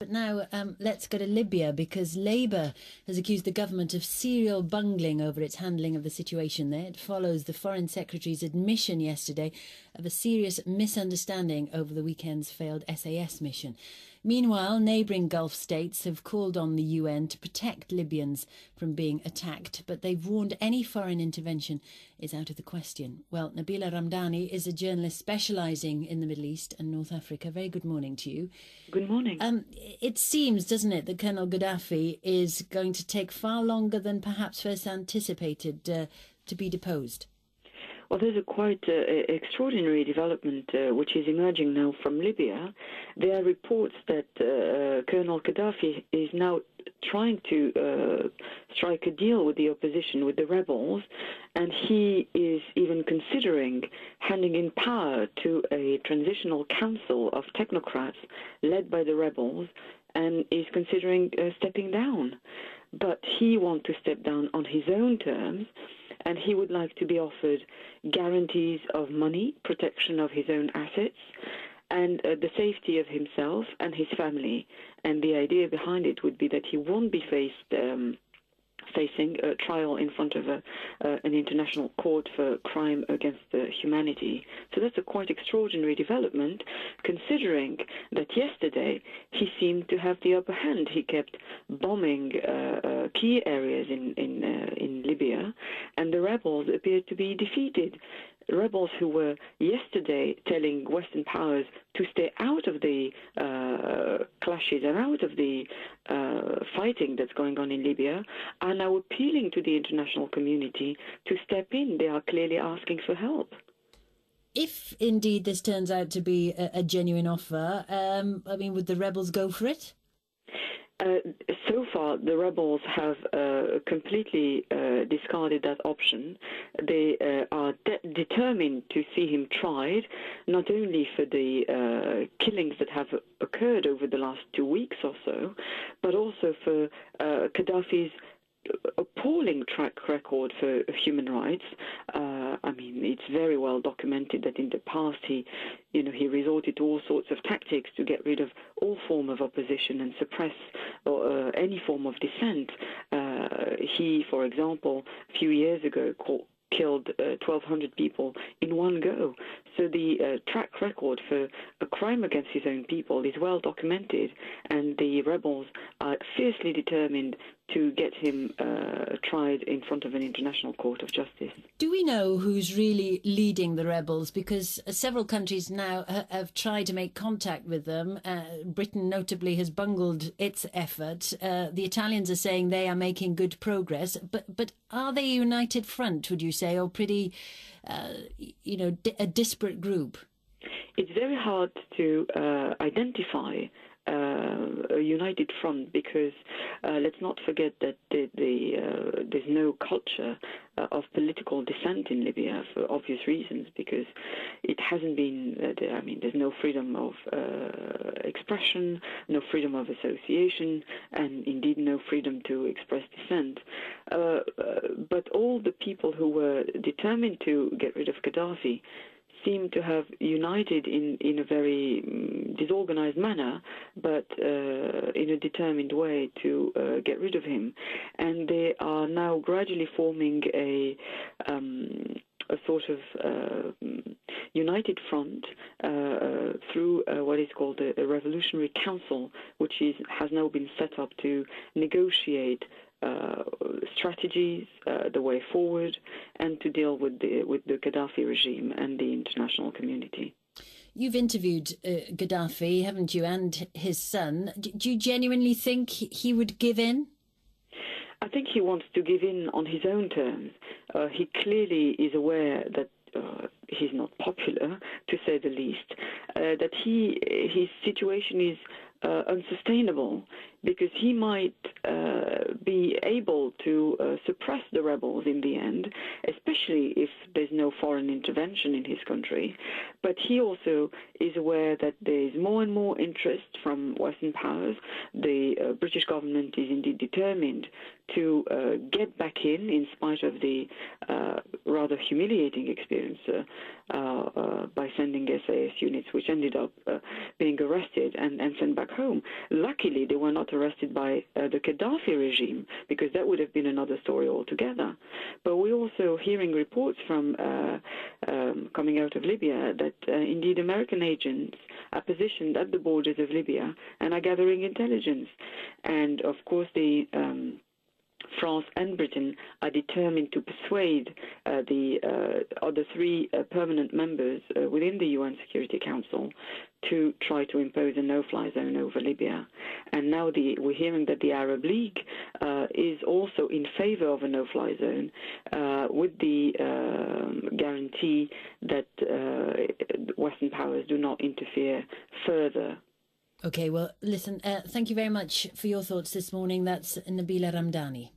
But now let's go to Libya, because Labour has accused the government of serial bungling over its handling of the situation there. It follows the Foreign Secretary's admission yesterday of a serious misunderstanding over the weekend's failed SAS mission. Meanwhile, neighbouring Gulf states have called on the UN to protect Libyans from being attacked, but they've warned any foreign intervention is out of the question. Well, Nabila Ramdani is a journalist specialising in the Middle East and North Africa. Very good morning to you. Good morning. It seems, doesn't it, that Colonel Gaddafi is going to take far longer than perhaps first anticipated to be deposed. Well, there's a quite extraordinary development which is emerging now from Libya. There are reports that Colonel Gaddafi is now trying to strike a deal with the opposition, with the rebels, and he is even considering handing in power to a transitional council of technocrats led by the rebels, and is considering stepping down. But he wants to step down on his own terms, and he would like to be offered guarantees of money, protection of his own assets, and the safety of himself and his family. And the idea behind it would be that he won't be facing a trial in front of an international court for crime against humanity. So that's a quite extraordinary development, considering that yesterday he seemed to have the upper hand. He kept bombing key areas in Libya, and the rebels appeared to be defeated. Rebels who were yesterday telling Western powers to stay out of the clashes and out of the fighting that's going on in Libya are now appealing to the international community to step in. They are clearly asking for help. If indeed this turns out to be a genuine offer, would the rebels go for it? So far, the rebels have completely discarded that option. They are determined to see him tried, not only for the killings that have occurred over the last 2 weeks or so, but also for Gaddafi's appalling track record for human rights. It's very well documented that in the past he resorted to all sorts of tactics to get rid of all form of opposition and suppress any form of dissent. He, for example, a few years ago killed 1,200 people in one go. So the track record for a crime against his own people is well documented, and the rebels are fiercely determined to get him tried in front of an international court of justice. Do we know who's really leading the rebels? Because several countries now have tried to make contact with them. Britain notably has bungled its effort. The Italians are saying they are making good progress. But are they a united front, would you say, or pretty, a disparate group? It's very hard to identify a united front, because let's not forget that there's no culture of political dissent in Libya for obvious reasons, because it hasn't been, there's no freedom of expression, no freedom of association, and indeed no freedom to express dissent. But all the people who were determined to get rid of Gaddafi seem to have united in a very disorganized manner, but in a determined way to get rid of him. And they are now gradually forming a sort of united front through what is called a Revolutionary Council, which has now been set up to negotiate strategies, the way forward, and to deal with the Gaddafi regime and the international community. You've interviewed Gaddafi, haven't you, and his son. Do you genuinely think he would give in? I think he wants to give in on his own terms. He clearly is aware that he's not popular, to say the least, that his situation is unsustainable, because he might be able to suppress the rebels in the end, especially if there's no foreign intervention in his country. But he also is aware that there's more and more interest from Western powers. The British government is indeed determined to get back in spite of the rather humiliating experience by sending SAS units, which ended up being arrested and sent back home. Luckily, they were not arrested by the Gaddafi regime, because that would have been another story altogether. But we're also hearing reports from coming out of Libya that indeed American agents are positioned at the borders of Libya and are gathering intelligence. And of course, France and Britain are determined to persuade the other three permanent members within the UN Security Council to try to impose a no-fly zone over Libya. And now we're hearing that the Arab League is also in favor of a no-fly zone with the guarantee that Western powers do not interfere further. Okay, well, listen, thank you very much for your thoughts this morning. That's Nabila Ramdani.